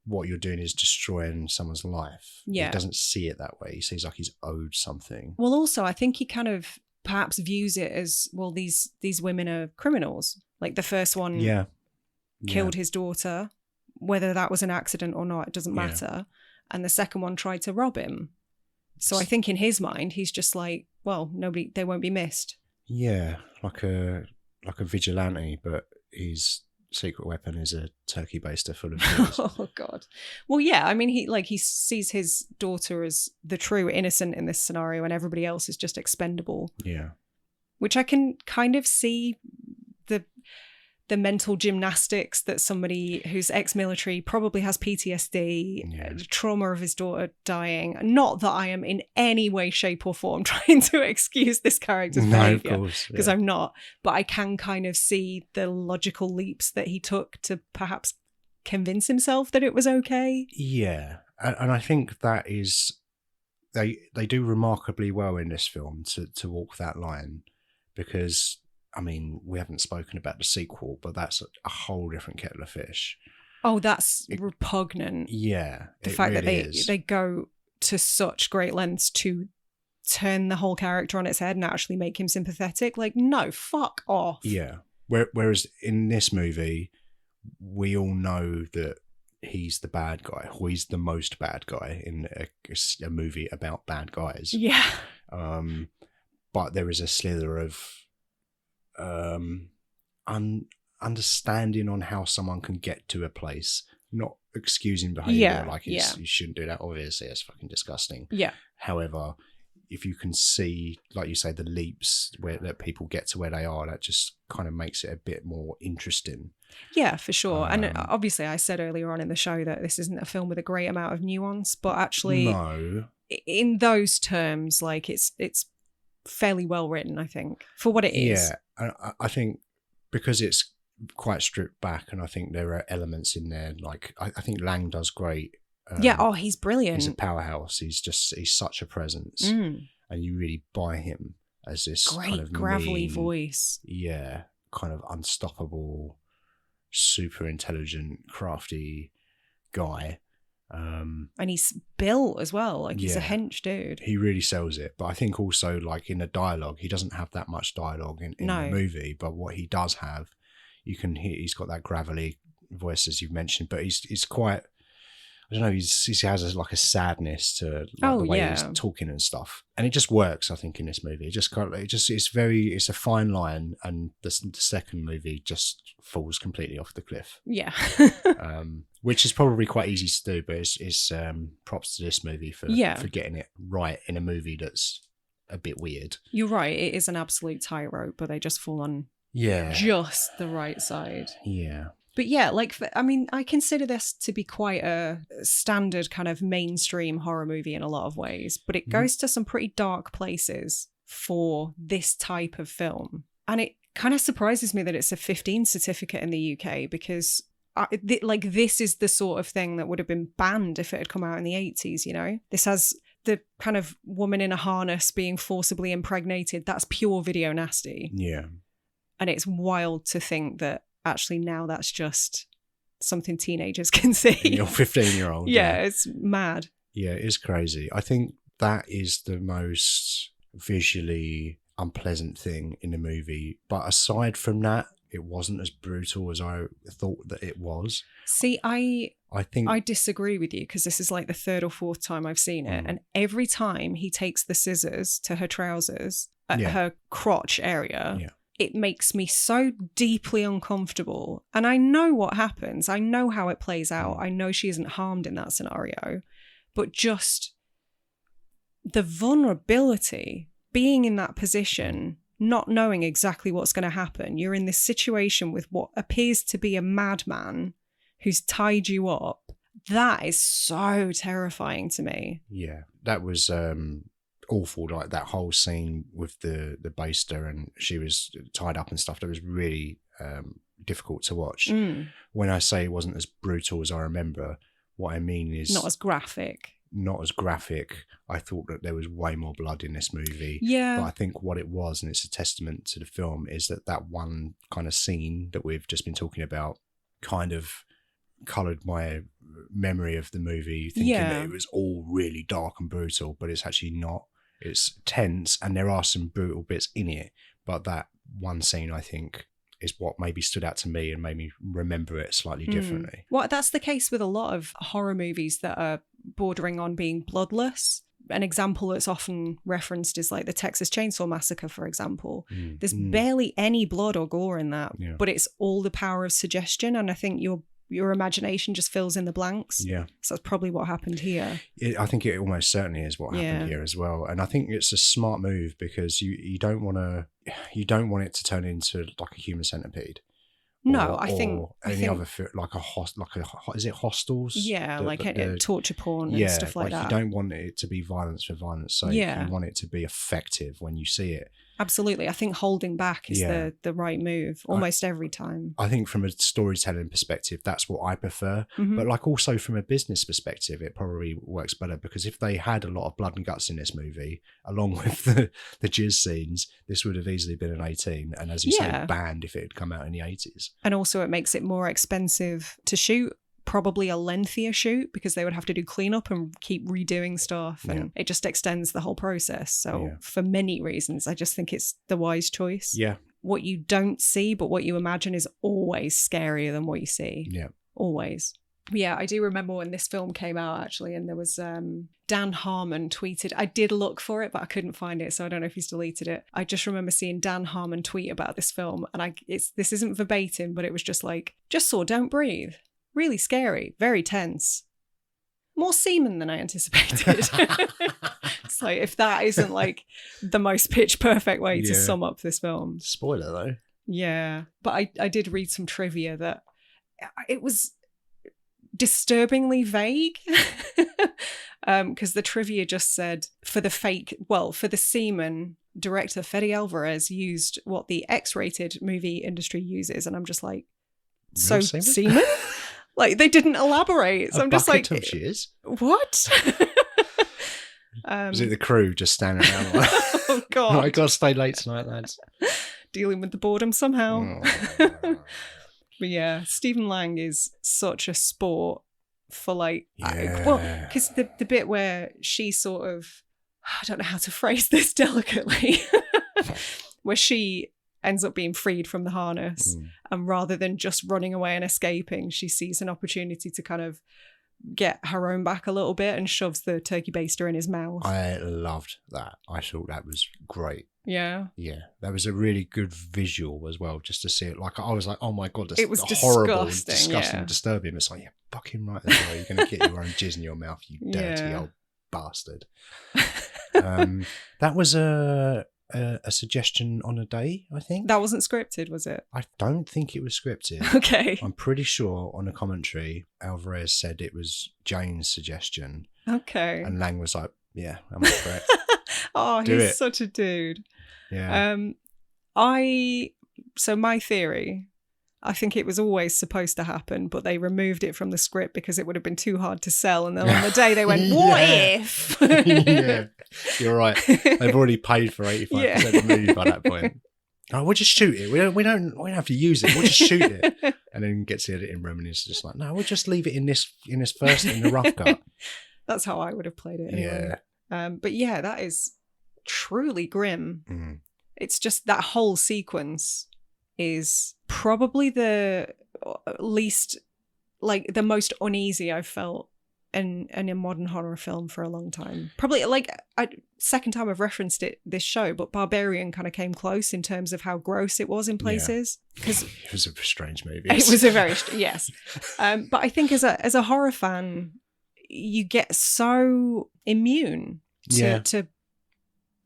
what you're doing is destroying someone's life. Yeah. He doesn't see it that way. He sees like he's owed something. Well, also, I think he kind of perhaps views it as, well, these women are criminals. Like the first one killed his daughter, whether that was an accident or not, it doesn't matter. And the second one tried to rob him. So I think in his mind, he's just like, well, they won't be missed. Yeah, like a vigilante, but his secret weapon is a turkey baster full of cheese. Oh God. Well, yeah. I mean, he sees his daughter as the true innocent in this scenario, and everybody else is just expendable. Yeah. Which I can kind of see the mental gymnastics that somebody who's ex-military probably has PTSD, the trauma of his daughter dying. Not that I am in any way, shape or form trying to excuse this character's behavior, because I'm not, but I can kind of see the logical leaps that he took to perhaps convince himself that it was okay. Yeah. And I think that is, they do remarkably well in this film to walk that line, because I mean, we haven't spoken about the sequel, but that's a whole different kettle of fish. Oh, that's repugnant. Yeah. The fact really that they go to such great lengths to turn the whole character on its head and actually make him sympathetic. Like, no, fuck off. Yeah. Whereas in this movie, we all know that he's the bad guy, or he's the most bad guy in a movie about bad guys. Yeah. But there is a slither of understanding on how someone can get to a place, not excusing behaviour you shouldn't do that. Obviously, it's fucking disgusting. Yeah. However, if you can see, like you say, the leaps that people get to where they are, that just kind of makes it a bit more interesting. Yeah, for sure. And obviously, I said earlier on in the show that this isn't a film with a great amount of nuance, but actually, no, in those terms, like it's fairly well written, I think, for what it is. Yeah, I think because it's quite stripped back, and I think there are elements in there, like I think Lang does great. He's brilliant. He's a powerhouse. He's such a presence, and you really buy him as this great kind of gravelly mean, voice. Yeah, kind of unstoppable, super intelligent, crafty guy. And he's built as well. Like he's a hench dude. He really sells it. But I think also, like in the dialogue, he doesn't have that much dialogue in the movie. But what he does have, you can hear. He's got that gravelly voice, as you've mentioned. But he's quite. I don't know. He has a sadness to the way he's talking and stuff, and it just works. I think in this movie, it's a fine line, and the second movie just falls completely off the cliff. Yeah, which is probably quite easy to do, but it's props to this movie for getting it right in a movie that's a bit weird. You're right. It is an absolute tightrope, but they just fall on just the right side. Yeah. But yeah, I consider this to be quite a standard kind of mainstream horror movie in a lot of ways, but it goes to some pretty dark places for this type of film. And it kind of surprises me that it's a 15 certificate in the UK, because this is the sort of thing that would have been banned if it had come out in the 80s, you know? This has the kind of woman in a harness being forcibly impregnated. That's pure video nasty. Yeah. And it's wild to think that actually now that's just something teenagers can see. And you're 15-year-old. Yeah, it's mad. Yeah, it is crazy. I think that is the most visually unpleasant thing in the movie. But aside from that, it wasn't as brutal as I thought that it was. See, I think I disagree with you, because this is like the third or fourth time I've seen it. And every time he takes the scissors to her trousers at her crotch area, it makes me so deeply uncomfortable. And I know what happens. I know how it plays out. I know she isn't harmed in that scenario. But just the vulnerability, being in that position, not knowing exactly what's going to happen. You're in this situation with what appears to be a madman who's tied you up. That is so terrifying to me. Yeah, that was awful. Like that whole scene with the baster, and she was tied up and stuff. That was really difficult to watch. When I say it wasn't as brutal as I remember, what I mean is not as graphic. I thought that there was way more blood in this movie. Yeah. But I think what it was, and it's a testament to the film, is that one kind of scene that we've just been talking about kind of coloured my memory of the movie, thinking that it was all really dark and brutal, but it's actually not. It's tense, and there are some brutal bits in it, but that one scene, I think, is what maybe stood out to me and made me remember it slightly differently. Well, that's the case with a lot of horror movies that are bordering on being bloodless. An example that's often referenced is like the Texas Chainsaw Massacre, for example. There's barely any blood or gore in that, but it's all the power of suggestion, and I think your imagination just fills in the blanks. Yeah. So that's probably what happened here. I think it almost certainly is what happened here as well. And I think it's a smart move, because you don't want it to turn into like a human centipede. No, I think other like is it Hostels? Yeah, torture porn and stuff like that. You don't want it to be violence for violence sake. You want it to be effective when you see it. Absolutely. I think holding back is the right move almost every time. I think from a storytelling perspective, that's what I prefer. But like also from a business perspective, it probably works better, because if they had a lot of blood and guts in this movie, along with the jizz scenes, this would have easily been an 18. And as you say, banned if it had come out in the 80s. And also it makes it more expensive to shoot probably a lengthier shoot because they would have to do cleanup and keep redoing stuff, and it just extends the whole process. So for many reasons, I just think it's the wise choice. Yeah. What you don't see, but what you imagine is always scarier than what you see. Yeah. Always. Yeah, I do remember when this film came out, actually, and there was Dan Harmon tweeted. I did look for it, but I couldn't find it, so I don't know if he's deleted it. I just remember seeing Dan Harmon tweet about this film, and this isn't verbatim, but it was just like, just saw Don't Breathe. Really scary, very tense. More semen than I anticipated. It's like, if that isn't like the most pitch perfect way to sum up this film. Spoiler though. Yeah, but I did read some trivia that it was disturbingly vague, because the trivia just said for the semen, director Fede Álvarez used what the X-rated movie industry uses, and I'm just like, so semen? Like, they didn't elaborate, so I'm just like, what? Is it the crew just standing around like, oh god, I gotta stay late tonight, lads, dealing with the boredom somehow. Oh. But yeah, Stephen Lang is such a sport for like, because the bit where she sort of, I don't know how to phrase this delicately, where she ends up being freed from the harness, and rather than just running away and escaping, she sees an opportunity to kind of get her own back a little bit and shoves the turkey baster in his mouth. I loved that. I thought that was great. Yeah. Yeah, that was a really good visual as well, just to see it. Like, I was like, oh my god, that's it was horrible, disgusting, and disturbing. It's like, yeah, fucking right there, you're going to get your own jizz in your mouth, you dirty old bastard. That was a suggestion on a day, I think. That wasn't scripted, was it? I don't think it was scripted. Okay. I'm pretty sure on a commentary, Alvarez said it was Jane's suggestion. Okay. And Lang was like, yeah, I'm up for it. Oh, he's such a dude. Yeah. So my theory, I think it was always supposed to happen, but they removed it from the script because it would have been too hard to sell. And then on the day they went, what if? Yeah, you're right. They've already paid for 85% of the movie by that point. Oh, we'll just shoot it. We don't have to use it. We'll just shoot it. And then gets the editing room and he's just like, no, we'll just leave it in this first, in the rough cut. That's how I would have played it anyway. Yeah. But yeah, that is truly grim. It's just that whole sequence is probably the least, like, the most uneasy I've felt in a modern horror film for a long time. Probably, like, second time I've referenced this show, but Barbarian kind of came close in terms of how gross it was in places. Because it was a strange movie. It was a very yes. But I think as a horror fan, you get so immune to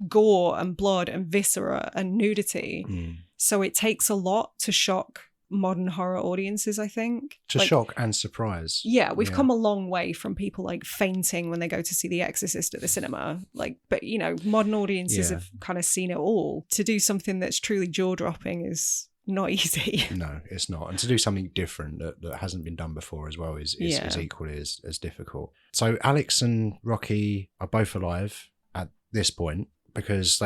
gore and blood and viscera and nudity. So it takes a lot to shock modern horror audiences, I think. To shock and surprise. Yeah, we've come a long way from people like fainting when they go to see The Exorcist at the cinema. Like, but you know, modern audiences have kind of seen it all. To do something that's truly jaw-dropping is not easy. No, it's not. And to do something different that hasn't been done before as well is equally as difficult. So Alex and Rocky are both alive at this point, because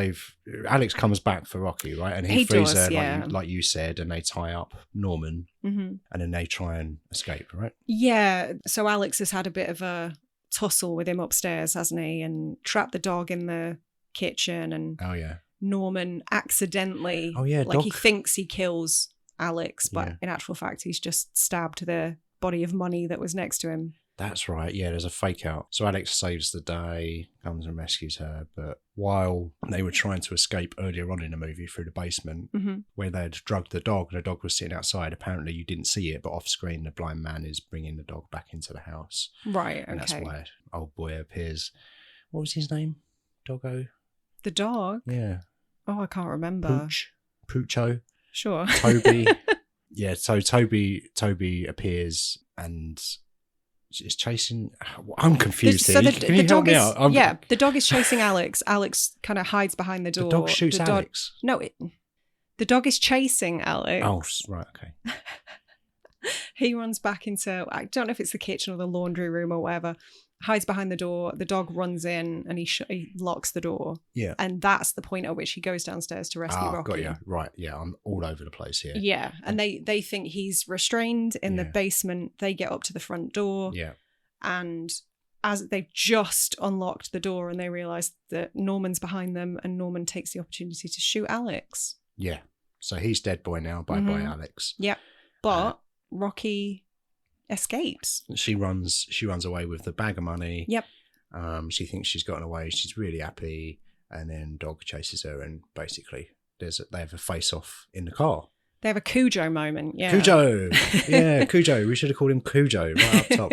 Alex comes back for Rocky, right? And he frees her, like you said, and they tie up Norman, and then they try and escape, right? Yeah. So Alex has had a bit of a tussle with him upstairs, hasn't he? And trapped the dog in the kitchen, and Norman accidentally, he thinks he kills Alex, but in actual fact, he's just stabbed the body of money that was next to him. That's right. Yeah, there's a fake out. So Alex saves the day, comes and rescues her. But while they were trying to escape earlier on in the movie through the basement, where they'd drugged the dog was sitting outside. Apparently you didn't see it, but off screen, the blind man is bringing the dog back into the house. Right, and that's why old boy appears. What was his name? Doggo? The dog? Yeah. Oh, I can't remember. Poocho? Sure. Toby. Yeah, so Toby appears and is chasing. I'm confused here. Can you help me out? The dog is chasing Alex. Alex kind of hides behind the door. The dog shoots Alex. No, the dog is chasing Alex. Oh, right, okay. He runs back into, I don't know if it's the kitchen or the laundry room or whatever, hides behind the door. The dog runs in and he locks the door. Yeah. And that's the point at which he goes downstairs to rescue Rocky. Got you. Right. Yeah, I'm all over the place here. Yeah. And they think he's restrained in the basement. They get up to the front door. Yeah. And as they've just unlocked the door and they realise that Norman's behind them, and Norman takes the opportunity to shoot Alex. Yeah. So he's dead boy now. Bye-bye, Alex. Yep. But Rocky escapes. She runs away with the bag of money. Yep. She thinks she's gotten away. She's really happy. And then Dog chases her, and basically they have a face-off in the car. They have a Cujo moment, yeah. Cujo! Yeah, Cujo. We should have called him Cujo right up top.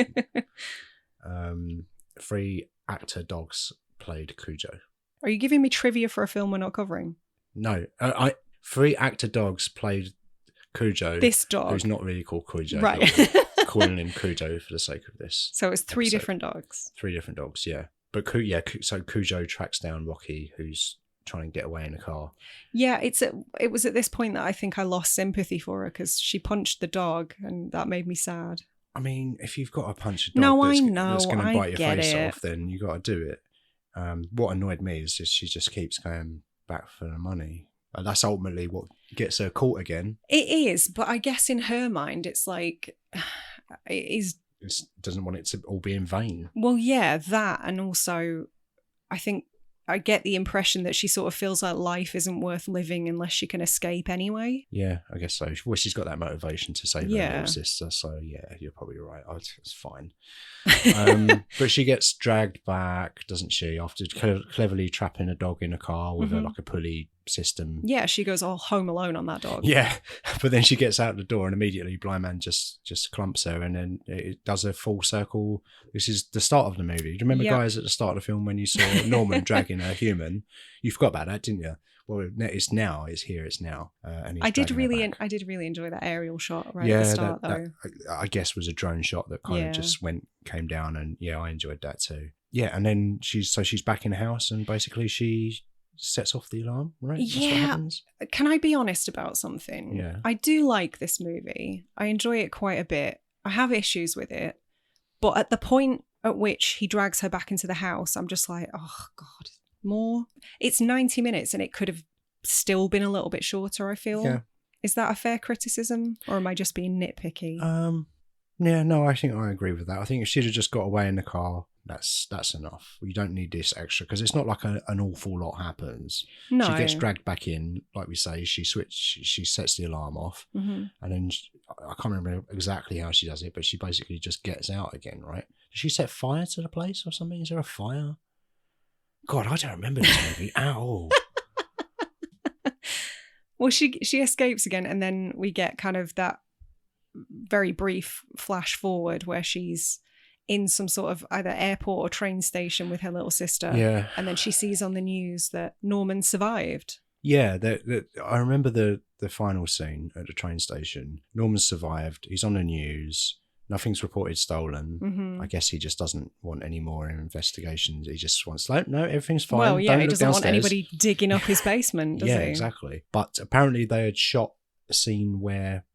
3 actor dogs played Cujo. Are you giving me trivia for a film we're not covering? No. 3 actor dogs played Cujo. This dog. Who's not really called Cujo. Right. Calling him Cujo for the sake of this. So it's 3 episode. different dogs. 3 different dogs, yeah. But so Cujo tracks down Rocky, who's trying to get away in a car. Yeah, it was at this point that I think I lost sympathy for her, because she punched the dog and that made me sad. I mean, if you've got to punch a dog that's going to bite your face it. off, then you got to do it. What annoyed me is just she just keeps going back for the money. That's ultimately what gets her caught again. It is, but I guess in her mind, it's like, it doesn't want it to all be in vain. Well, yeah, that, and also, I think I get the impression that she sort of feels like life isn't worth living unless she can escape anyway. Yeah, I guess so. Well, she's got that motivation to save her little sister, so yeah, you're probably right. It's fine. But she gets dragged back, doesn't she, after cleverly trapping a dog in a car with like a pulley system. Yeah, she goes all Home Alone on that dog. Yeah, but then she gets out the door and immediately Blind Man just clumps her, and then it does a full circle. This is the start of the movie. Do you remember, guys, at the start of the film when you saw Norman dragging a human? You forgot about that, didn't you? Well, it's now. It's here. It's now. And I did really enjoy that aerial shot right at the start, though. That, I guess, was a drone shot that kind of just came down, and I enjoyed that too. Yeah, and then she's back in the house, and basically she sets off the alarm, right? That's what happens. Can I be honest about something? Yeah. I do like this movie. I enjoy it quite a bit. I have issues with it, but at the point at which he drags her back into the house, I'm just like, oh God, more. It's 90 minutes and it could have still been a little bit shorter, I feel. Yeah. Is that a fair criticism, or am I just being nitpicky? Yeah, no, I think I agree with that. I think if she'd have just got away in the car, that's enough. You don't need this extra, because it's not like an awful lot happens. No. She gets dragged back in, like we say. She sets the alarm off, and then I can't remember exactly how she does it, but she basically just gets out again, right? Does she set fire to the place or something? Is there a fire? God, I don't remember this movie at all. Well, she escapes again, and then we get kind of that very brief flash forward where she's in some sort of either airport or train station with her little sister. Yeah. And then she sees on the news that Norman survived. Yeah, I remember the final scene at the train station. Norman survived. He's on the news. Nothing's reported stolen. I guess he just doesn't want any more investigations. He just wants, no, everything's fine. Well, yeah, Don't he look doesn't downstairs. want anybody digging up his basement, does he? Yeah, exactly. But apparently they had shot a scene where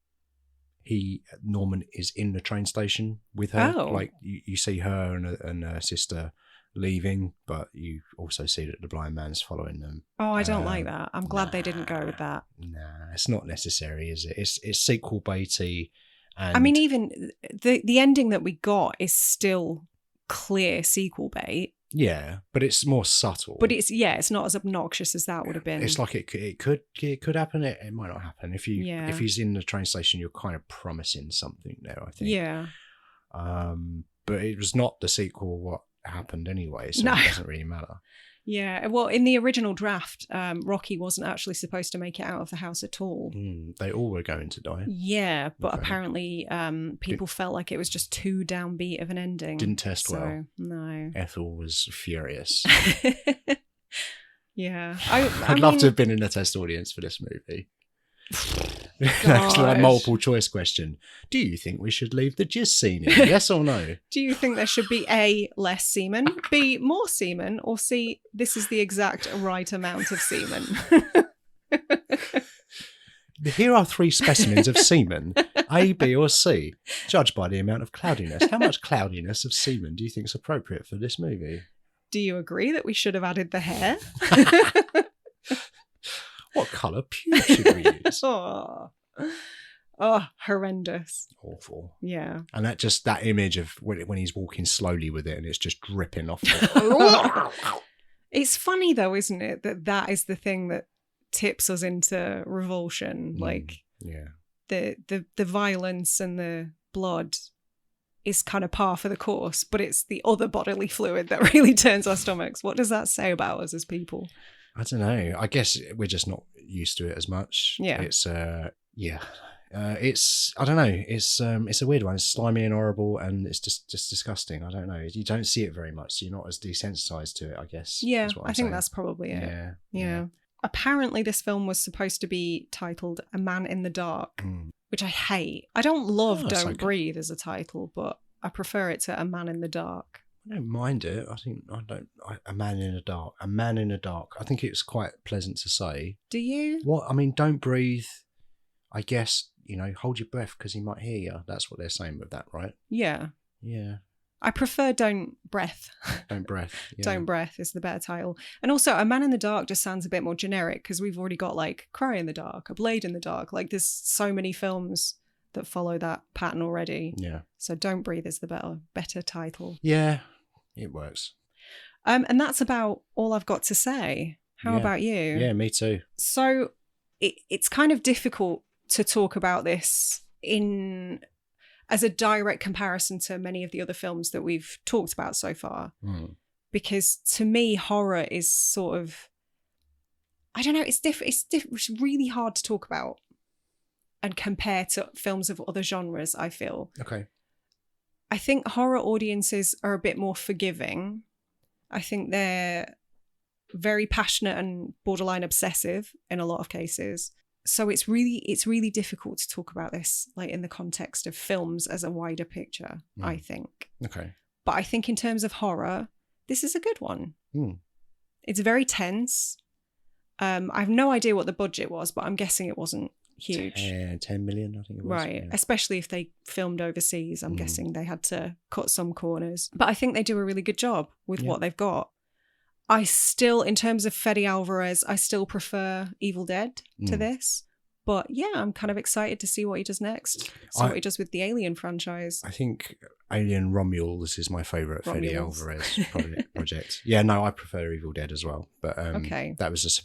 Norman is in the train station with her. Oh. Like you see her and her sister leaving, but you also see that the blind man's following them. Oh, I don't like that. I'm glad they didn't go with that. Nah, it's not necessary, is it? It's sequel baity. And I mean, even the ending that we got is still clear sequel bait. Yeah, but it's more subtle. But it's not as obnoxious as that would have been. It's like it could happen. It might not happen. If he's in the train station, you're kind of promising something there, I think. Yeah. But it was not the sequel what happened anyway, so it doesn't really matter. Yeah. Well, in the original draft, Rocky wasn't actually supposed to make it out of the house at all. They all were going to die. Yeah, but apparently people felt like it was just too downbeat of an ending. Didn't test well. No. Ethel was furious. Yeah. I'd love to have been in the test audience for this movie. That's like a multiple choice question. Do you think we should leave the jizz scene in? Yes or no? Do you think there should be A, less semen, B, more semen, or C, this is the exact right amount of semen? Here are 3 specimens of semen. A, B, or C? Judged by the amount of cloudiness. How much cloudiness of semen do you think is appropriate for this movie? Do you agree that we should have added the hair? What colour pubes should we use? Oh, horrendous. Awful. Yeah. And that image of when he's walking slowly with it and it's just dripping off. It's funny though, isn't it, that is the thing that tips us into revulsion. Like, yeah, the violence and the blood is kind of par for the course, but it's the other bodily fluid that really turns our stomachs. What does that say about us as people? I don't know. I guess we're just not used to it as much. Yeah. It's it's I don't know. It's a weird one. It's slimy and horrible, and it's just disgusting. I don't know. You don't see it very much, so you're not as desensitized to it, I guess. Yeah, is what I think saying. that's probably it. Yeah. Apparently, this film was supposed to be titled "A Man in the Dark," which I hate. I don't love "Don't Breathe" as a title, but I prefer it to "A Man in the Dark." I don't mind it. A man in the dark. A man in the dark. I think it's quite pleasant to say. Do you? What? I mean, don't breathe. I guess, hold your breath because he might hear you. That's what they're saying with that, right? Yeah. Yeah. I prefer Don't Breath. Don't Breath. Yeah. Don't Breath is the better title. And also, A Man in the Dark just sounds a bit more generic because we've already got like Cry in the Dark, A Blade in the Dark. Like there's so many films that follow that pattern already. Yeah. So Don't Breathe is the better title. Yeah, it works. And that's about all I've got to say. How about you? Yeah, me too. So it's kind of difficult to talk about this as a direct comparison to many of the other films that we've talked about so far. Because to me, horror is sort of, I don't know, it's really hard to talk about and compare to films of other genres, I feel. Okay. I think horror audiences are a bit more forgiving. I think they're very passionate and borderline obsessive in a lot of cases. So it's really difficult to talk about this like in the context of films as a wider picture, I think. Okay. But I think in terms of horror, this is a good one. It's very tense. I have no idea what the budget was, but I'm guessing it wasn't huge. 10 million, I think it was. Right. Yeah. Especially if they filmed overseas. I'm guessing they had to cut some corners. But I think they do a really good job with what they've got. I still, in terms of Fede Álvarez, I still prefer Evil Dead to this. But yeah, I'm kind of excited to see what he does next. What he does with the Alien franchise. I think Alien Romulus is my favourite Fede Álvarez project. Yeah, no, I prefer Evil Dead as well. But that was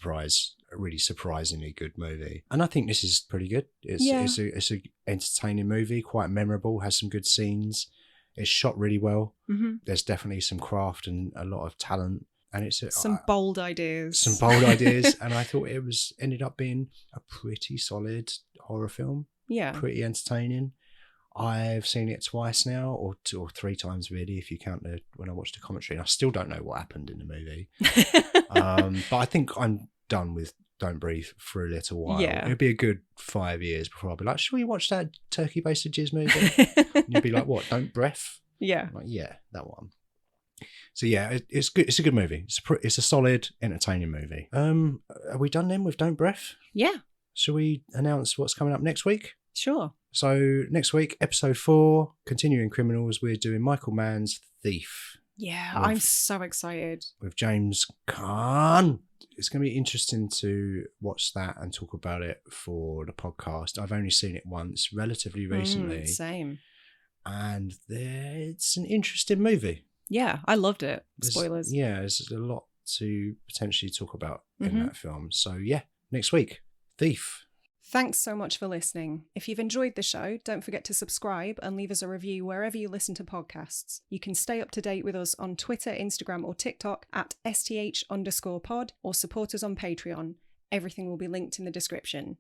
a really surprisingly good movie. And I think this is pretty good. It's a entertaining movie, quite memorable, has some good scenes. It's shot really well. There's definitely some craft and a lot of talent. And it's some bold ideas. And I thought it ended up being a pretty solid horror film. Yeah. Pretty entertaining. I've seen it twice now, or 2 or 3 times really, if you count when I watched the commentary. And I still don't know what happened in the movie. But I think I'm done with Don't Breathe for a little while. Yeah. It'll be a good 5 years before I'll be like, should we watch that turkey basted jizz movie? And you'll be like, what, Don't Breath? Yeah. I'm like, yeah, that one. So yeah, it's good. It's a good movie. It's a solid, entertaining movie. Are we done then with Don't Breath? Yeah. Shall we announce what's coming up next week? Sure. So next week, episode 4, Continuing Criminals, we're doing Michael Mann's Thief. Yeah, I'm so excited. With James Caan. It's going to be interesting to watch that and talk about it for the podcast. I've only seen it once, relatively recently. Same. And it's an interesting movie. Yeah, I loved it. Spoilers. There's a lot to potentially talk about in that film. So yeah, next week, Thief. Thanks so much for listening. If you've enjoyed the show, don't forget to subscribe and leave us a review wherever you listen to podcasts. You can stay up to date with us on Twitter, Instagram or TikTok at @STH_pod or support us on Patreon. Everything will be linked in the description.